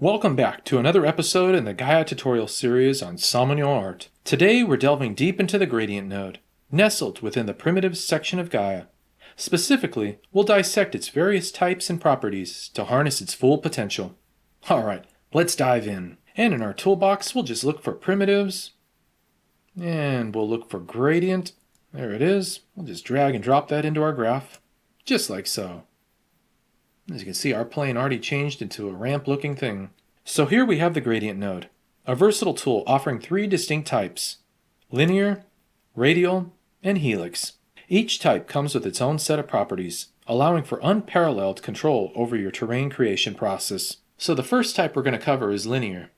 Welcome back to another episode in the Gaea tutorial series on Somonul art. Today we're delving deep into the gradient node, nestled within the primitives section of Gaea. Specifically, we'll dissect its various types and properties to harness its full potential. Alright, let's dive in. And in our toolbox, we'll just look for primitives, and we'll look for gradient. There it is. We'll just drag and drop that into our graph, just like so. As you can see, our plane already changed into a ramp-looking thing. So here we have the gradient node, a versatile tool offering three distinct types: linear, radial, and helix. Each type comes with its own set of properties, allowing for unparalleled control over your terrain creation process. So the first type we're going to cover is linear.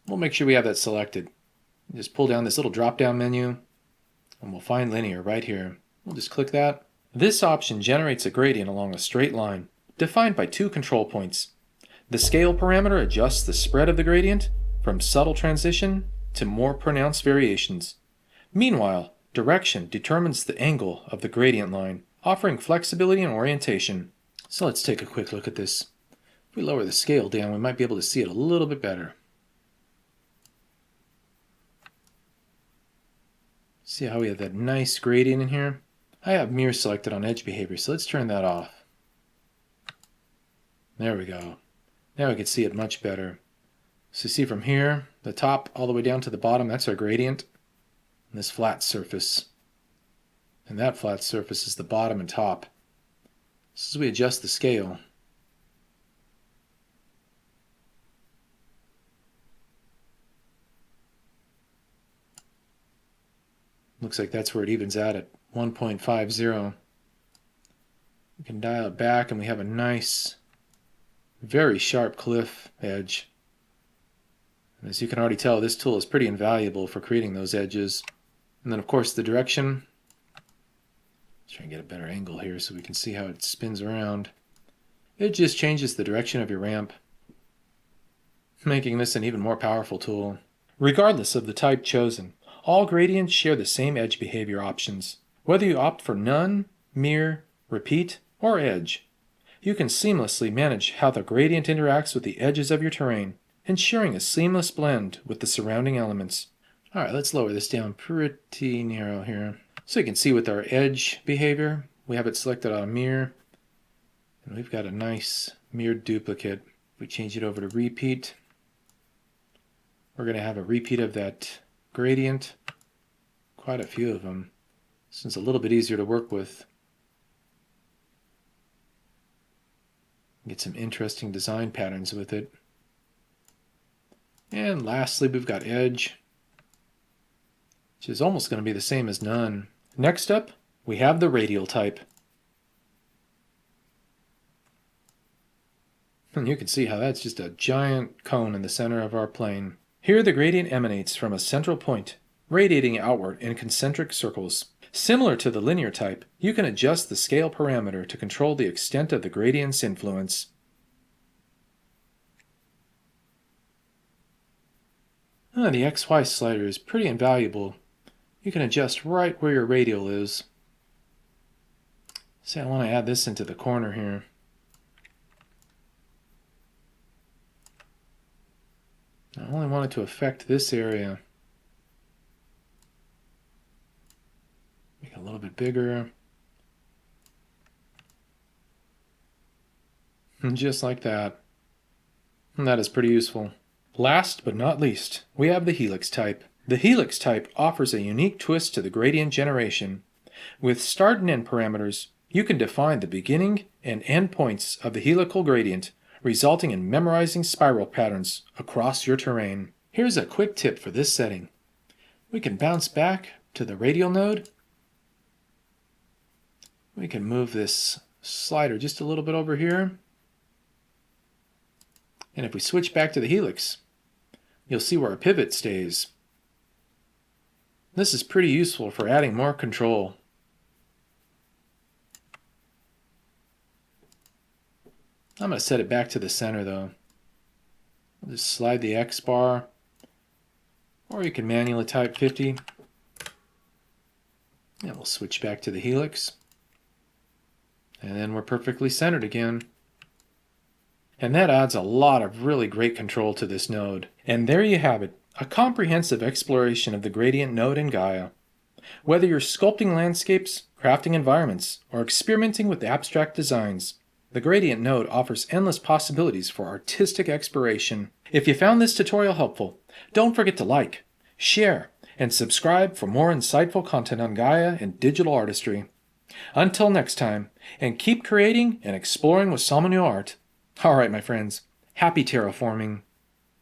We'll make sure we have that selected. Just pull down this little drop-down menu, and we'll find linear right here. We'll just click that. This option generates a gradient along a straight line, defined by two control points. The scale parameter adjusts the spread of the gradient from subtle transition to more pronounced variations. Meanwhile, direction determines the angle of the gradient line, offering flexibility and orientation. So let's take a quick look at this. If we lower the scale down, we might be able to see it a little bit better. See how we have that nice gradient in here? I have mirror selected on edge behavior, so let's turn that off. There we go. Now we can see it much better. So you see from here, the top all the way down to the bottom, that's our gradient. And this flat surface. And that flat surface is the bottom and top. So as we adjust the scale, looks like that's where it evens out at 1.50. We can dial it back and we have a nice, very sharp cliff edge. And as you can already tell, this tool is pretty invaluable for creating those edges. And then of course the direction. Let's try and get a better angle here so we can see how it spins around. It just changes the direction of your ramp, making this an even more powerful tool. Regardless of the type chosen, all gradients share the same edge behavior options. Whether you opt for none, mirror, repeat, or edge, you can seamlessly manage how the gradient interacts with the edges of your terrain, ensuring a seamless blend with the surrounding elements. Alright, let's lower this down pretty narrow here. So you can see with our edge behavior, we have it selected on mirror, and we've got a nice mirrored duplicate. If we change it over to repeat, we're going to have a repeat of that gradient. Quite a few of them. So it's a little bit easier to work with. Get some interesting design patterns with it. And lastly, we've got edge, which is almost going to be the same as none. Next up, we have the radial type. And you can see how that's just a giant cone in the center of our plane. Here the gradient emanates from a central point, radiating outward in concentric circles. Similar to the linear type, you can adjust the scale parameter to control the extent of the gradient's influence. The XY slider is pretty invaluable. You can adjust right where your radial is. Say I want to add this into the corner here. I only want it to affect this area. Make it a little bit bigger. And just like that. And that is pretty useful. Last but not least, we have the Helix type. The Helix type offers a unique twist to the gradient generation. With start and end parameters, you can define the beginning and end points of the helical gradient, resulting in memorizing spiral patterns across your terrain. Here's a quick tip for this setting. We can bounce back to the radial node. We can move this slider just a little bit over here. And if we switch back to the helix, you'll see where our pivot stays. This is pretty useful for adding more control. I'm going to set it back to the center though. I'll just slide the X bar, or you can manually type 50. And we'll switch back to the helix. And then we're perfectly centered again. And that adds a lot of really great control to this node. And there you have it, a comprehensive exploration of the gradient node in Gaea. Whether you're sculpting landscapes, crafting environments, or experimenting with abstract designs, the gradient node offers endless possibilities for artistic exploration. If you found this tutorial helpful, don't forget to like, share, and subscribe for more insightful content on Gaea and digital artistry. Until next time, and keep creating and exploring with Somonul art. Alright, my friends, happy terraforming.